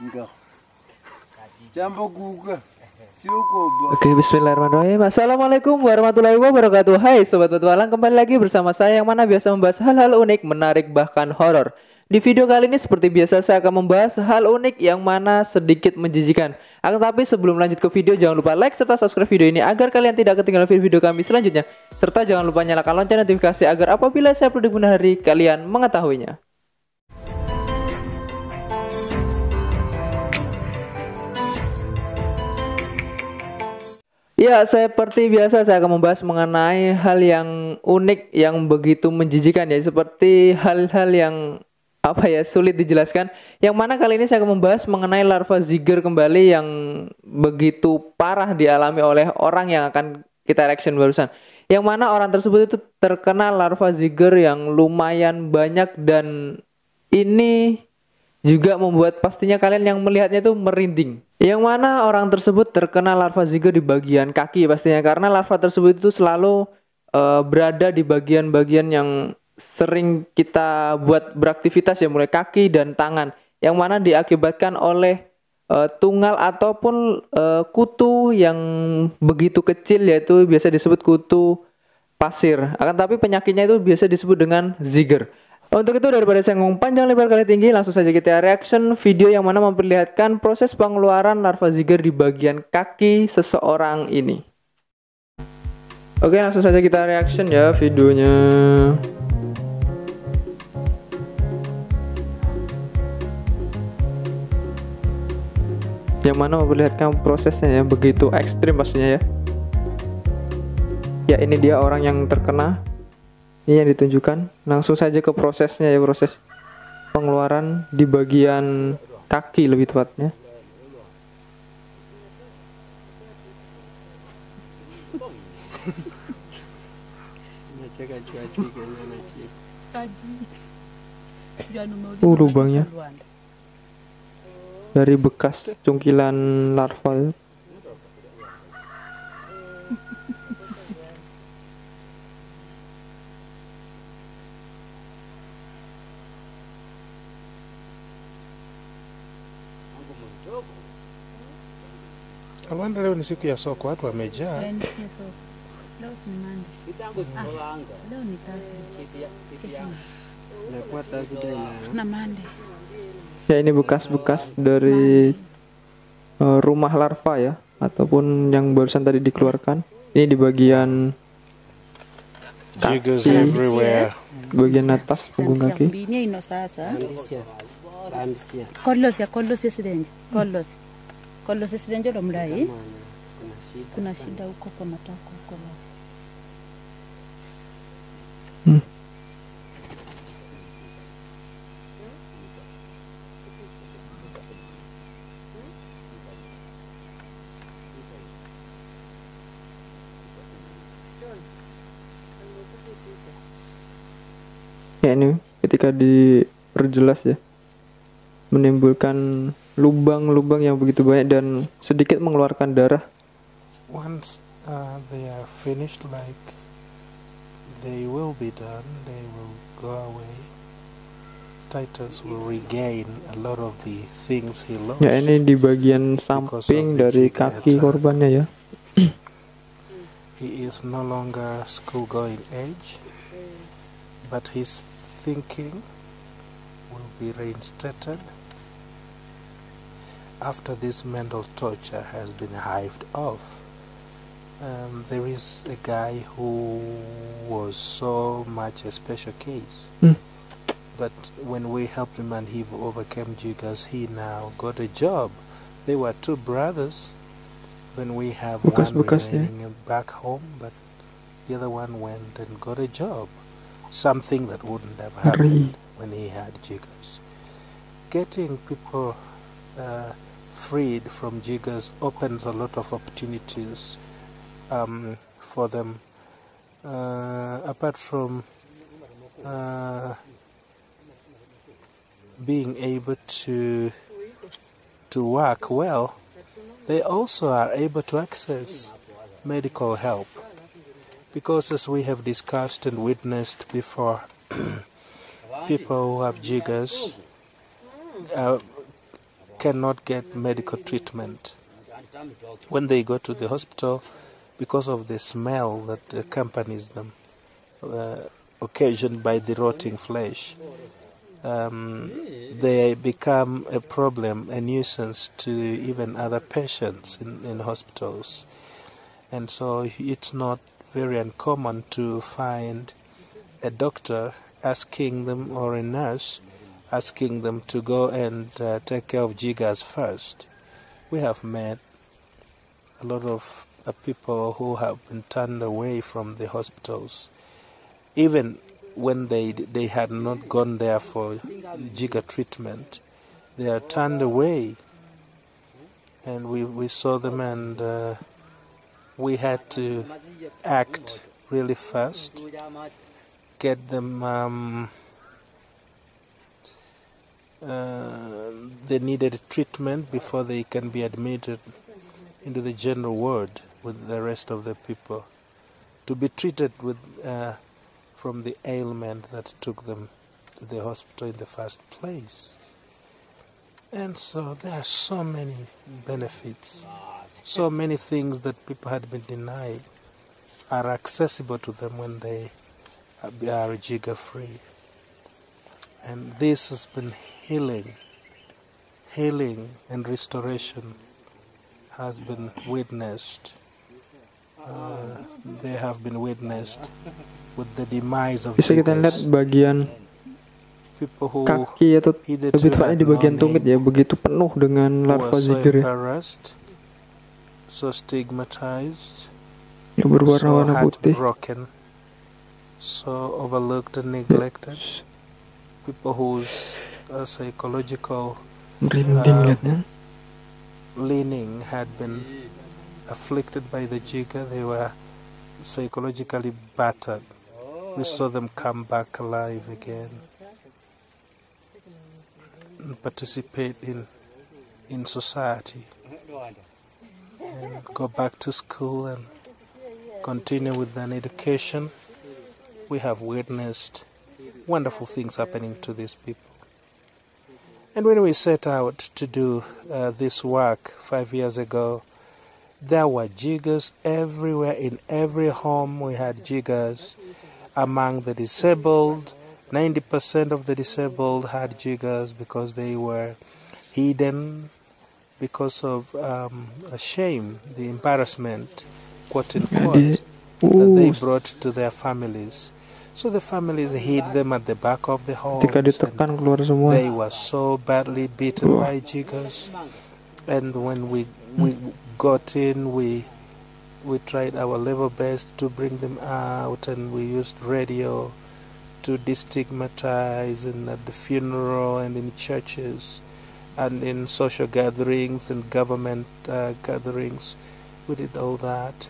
Enggak. Campur juga. Oke, bismillahirrahmanirrahim. Assalamualaikum warahmatullahi wabarakatuh. Hai Sobat Petualang, kembali lagi bersama saya yang mana biasa membahas hal-hal unik, menarik, bahkan horor. Di video kali ini seperti biasa saya akan membahas hal unik yang mana sedikit menjijikan. Akan tapi sebelum lanjut ke video, jangan lupa like serta subscribe video ini agar kalian tidak ketinggalan video kami selanjutnya. Serta jangan lupa nyalakan lonceng notifikasi agar apabila saya upload di kemudian hari kalian mengetahuinya. Ya, seperti biasa saya akan membahas mengenai hal yang unik yang begitu menjijikan ya, seperti hal-hal yang sulit dijelaskan. Yang mana kali ini saya akan membahas mengenai larva ziger kembali yang begitu parah dialami oleh orang yang akan kita reaction barusan. Yang mana orang tersebut itu terkena larva ziger yang lumayan banyak dan ini juga membuat pastinya kalian yang melihatnya itu merinding. Yang mana orang tersebut terkena larva ziger di bagian kaki pastinya, karena larva tersebut itu selalu berada di bagian-bagian yang sering kita buat beraktivitas ya, mulai kaki dan tangan, yang mana diakibatkan oleh tunggal ataupun kutu yang begitu kecil, yaitu biasa disebut kutu pasir. Akan tapi penyakitnya itu biasa disebut dengan ziger. Untuk itu daripada saya ngomong panjang lebar kali tinggi, langsung saja kita reaction video yang mana memperlihatkan proses pengeluaran larva ziger di bagian kaki seseorang ini. Oke, langsung saja kita reaction ya videonya. Yang mana memperlihatkan prosesnya ya, begitu ekstrim pastinya ya. Ya, ini dia orang yang terkena. Ini yang ditunjukkan. Langsung saja ke prosesnya ya, proses pengeluaran di bagian kaki lebih tepatnya. Lubangnya dari bekas cungkilan larva. Alwanda, leo ni siku ya soko, watu wamejaa. Leo ni Monday. Leo ni Thursday. Na Monday. Ya, ini bekas-bekas dari rumah larva ya, ataupun yang barusan tadi dikeluarkan. Ini di bagian Jiggers kaki, everywhere. bagian atas punggung kaki. Binya ino sasa. Kollos ya sidenje. Kollos ya sidenje lo mlai. Kuna shida huko kwa matako huko. Ya, ini ketika diperjelas ya, menimbulkan lubang-lubang yang begitu banyak dan sedikit mengeluarkan darah. Once they are finished, like they will be done, they will go away. Titus will regain a lot of the things he lost. Ya, ini di bagian samping dari kaki korbannya ya. He is no longer school going age, but his thinking will be reinstated after this mental torture has been hived off. There is a guy who was so much a special case, but when we helped him and he overcame jiggers, he now got a job. They were two brothers. Then we have one remaining back home, but the other one went and got a job. Something that wouldn't have happened when he had jiggers. Getting people freed from jiggers opens a lot of opportunities for them. Apart from being able to work well, they also are able to access medical help. Because as we have discussed and witnessed before, people who have jiggers cannot get medical treatment. When they go to the hospital, because of the smell that accompanies them, occasioned by the rotting flesh, they become a problem, a nuisance to even other patients in hospitals. And so it's not very uncommon to find a doctor asking them, or a nurse asking them, to go and take care of jiggers first. We have met a lot of people who have been turned away from the hospitals, even when they had not gone there for jigger treatment. They are turned away, and we saw them, and we had to act really fast, get them the needed treatment before they can be admitted into the general ward with the rest of the people, to be treated with from the ailment that took them to the hospital in the first place. And so there are so many benefits, so many things that people had been denied are accessible to them when they are jigger free. And this has been healing and restoration has been witnessed. They have been witnessed with the demise of Bisa kita lihat bagian people who kaki atau lebih tepatnya di bagian tumit ya, begitu penuh dengan larva jigger ya. So stigmatized, Yang berwarna-warna putih, broken, so overlooked and neglected. People whose psychological leaning had been afflicted by the jigger. They were psychologically battered. We saw them come back alive again and participate in society and go back to school and continue with an education. We have witnessed wonderful things happening to these people. And when we set out to do this work 5 years ago, there were jiggers everywhere. In every home we had jiggers. Among the disabled, 90% of the disabled had jiggers because they were hidden because of shame, the embarrassment, quote unquote, that they brought to their families. So the families hid them at the back of the homes. They were so badly beaten by jiggers. And when we got in, we tried our level best to bring them out, and we used radio to destigmatize, and at the funeral and in churches and in social gatherings and government gatherings. We did all that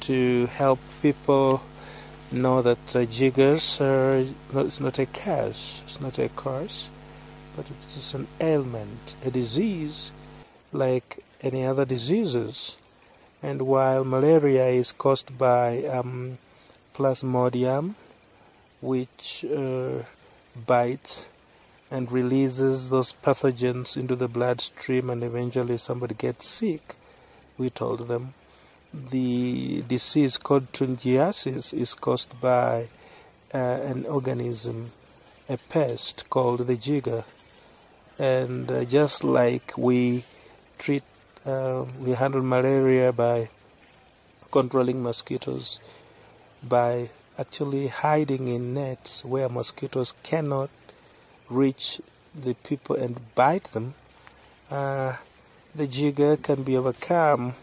to help people know that jiggers it's not a curse, it's not a curse, but it's just an ailment, a disease like any other diseases. And while malaria is caused by Plasmodium, which bites and releases those pathogens into the bloodstream, and eventually somebody gets sick, we told them the disease called tungiasis is caused by an organism, a pest called the jigger. And just like we handle malaria by controlling mosquitoes, by actually hiding in nets where mosquitoes cannot reach the people and bite them, the jigger can be overcome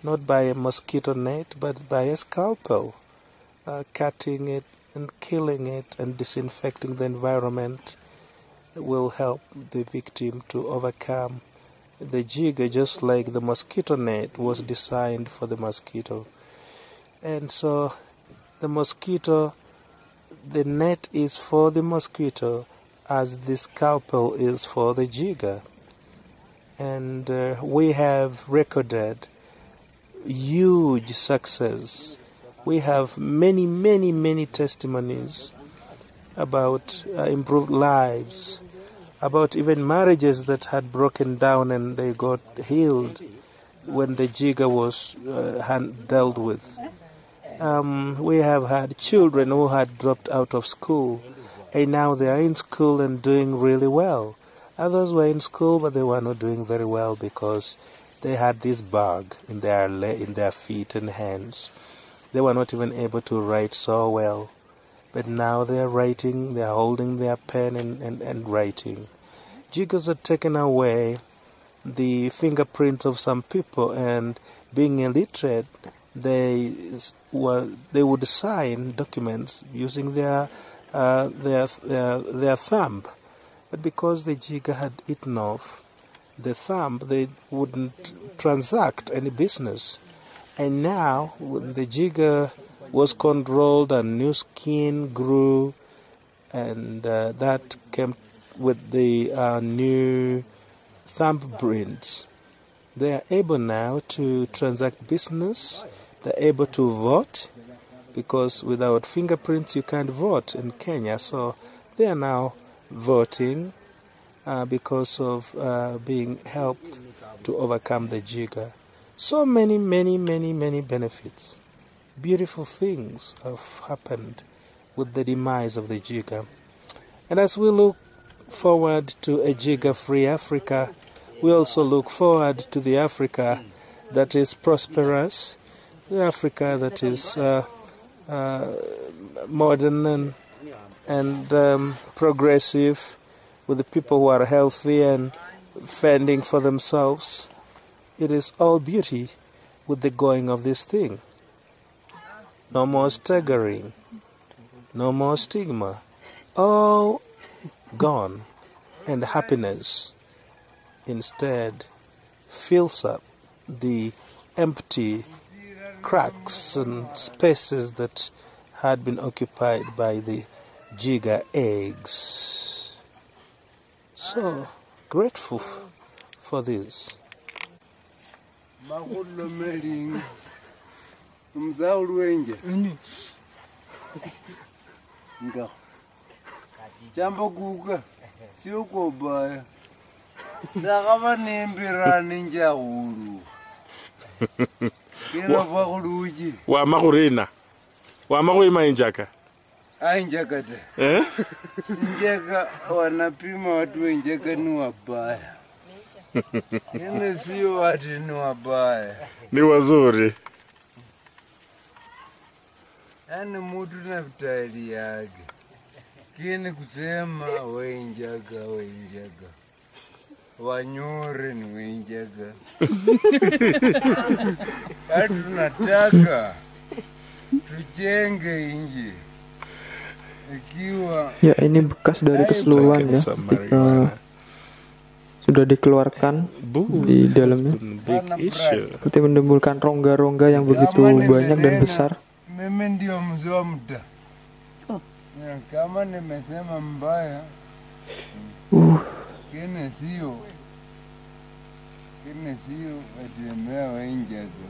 not by a mosquito net but by a scalpel, cutting it and killing it and disinfecting the environment will help the victim to overcome the jigger, just like the mosquito net was designed for the mosquito. And so the net is for the mosquito as the scalpel is for the jigger. And we have recorded huge success. We have many testimonies about improved lives, about even marriages that had broken down and they got healed when the jigger was dealt with. We have had children who had dropped out of school, and now they are in school and doing really well. Others were in school, but they were not doing very well because they had this bug in their feet and hands. They were not even able to write so well. But now they are writing, they are holding their pen and writing. Jiggers had taken away the fingerprints of some people, and being illiterate, they would sign documents using their thumb. But because the jigger had eaten off the thumb, they wouldn't transact any business. And now, when the jigger was controlled and new skin grew, and that came with the new thumbprints, they are able now to transact business. They're able to vote, because without fingerprints you can't vote in Kenya. So they are now voting because of being helped to overcome the jigger. So many benefits. Beautiful things have happened with the demise of the jigger. And as we look forward to a jigger-free Africa, we also look forward to the Africa that is prosperous, the Africa that is modern and progressive, with the people who are healthy and fending for themselves. It is all beauty with the going of this thing. No more staggering, no more stigma, all gone, and happiness instead fills up the empty cracks and spaces that had been occupied by the jigger eggs. So grateful for this. Jambo guga sio kobaya ndakava nembirani njahulu kina vakuluji wamakurina wamakuima injaka ainjaka te injaka wanapima watu wenjaka ni wabaya kine sio watu ni wabaya ni wazuri. Yani mutu na vitali yake kini kusema wenjaga wanyore ni wenjaga hatu tunataka tujenge inji ikiwa ya ini bekas dari keseluruhan ya sudah dikeluarkan di dalamnya seperti menimbulkan rongga-rongga yang begitu banyak dan besar. Mimi ndio mzee wa muda. Kama nimesema mbaya kine sio atembea wenjaga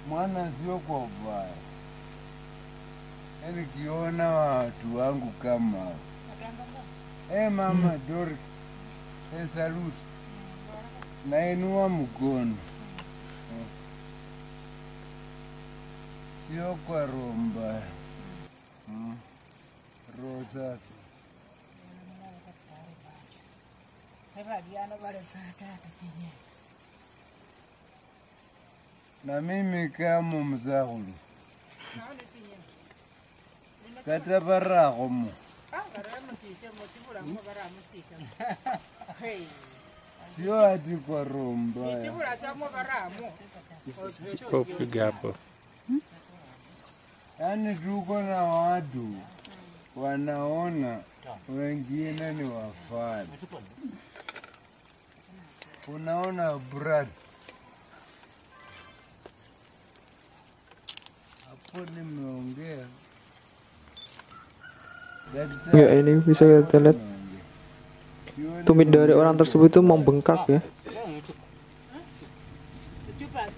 mwana sio kwa ubaya. Yani kiona watu wangu kama mama Dori salute nainua mkono sio kwa romba rosa na mimi kama mzahulu katabarago mo sio ati kwa romba yani tuko na watu wanaona wengine ni wafani. Unaona Brad hapo nimeongea ya ini bisa kita lihat tumit dari orang tersebut itu membengkak ya,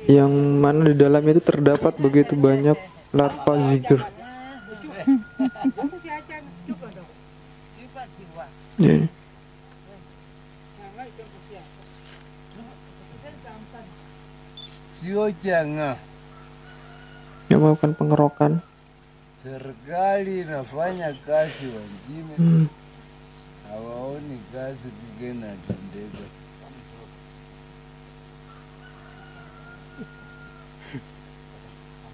yang mana di dalamnya itu terdapat begitu banyak larva jigger. Ya. Sio changa. Yang melakukan pengerokan. Serikali inafanya kazi, wengine hawaoni kazi, kigeni atendeka.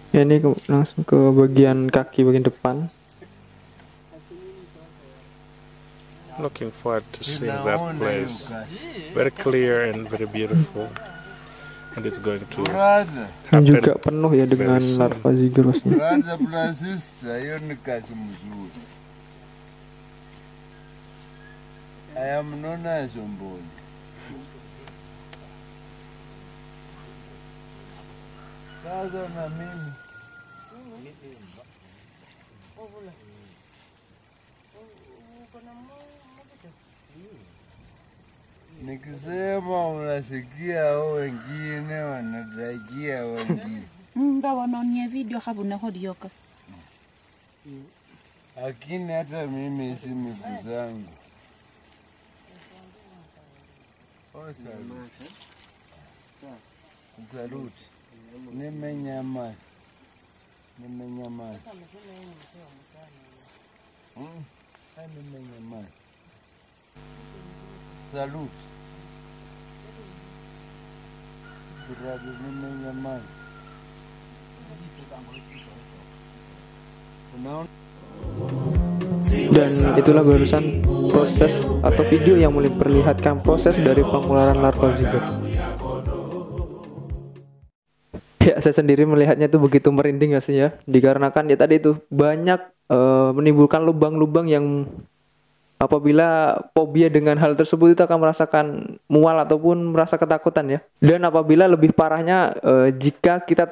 Ya, ini langsung ke bagian kaki bagian depan. Looking forward to seeing that Sinaona hiyo place. kazi. Very clear and very beautiful. And it's going to Brother, Dan happen. juga penuh ya dengan very soon. larva zigorosnya. brother plus sister, hiyo ni kazi mzuri. I am known as Omboni. Sasa na mimi nikisema unasikia, hao wengine wanatarajia wengine, nga wanaonia video habuna hodioka lakini hata mimi si miguu zangu. Oh, saluti. Nimenyamaza. Nimenyamaza. Nimenyamaza. Saluti. Brother, nimenyamaza. Unaona? Dan itulah barusan proses atau video yang memperlihatkan proses dari pengeluaran larva zigot. Ya, saya sendiri melihatnya itu begitu merinding ya sih ya, dikarenakan ya tadi itu banyak menimbulkan lubang-lubang yang apabila fobia dengan hal tersebut itu akan merasakan mual ataupun merasa ketakutan ya. Dan apabila lebih parahnya jika kita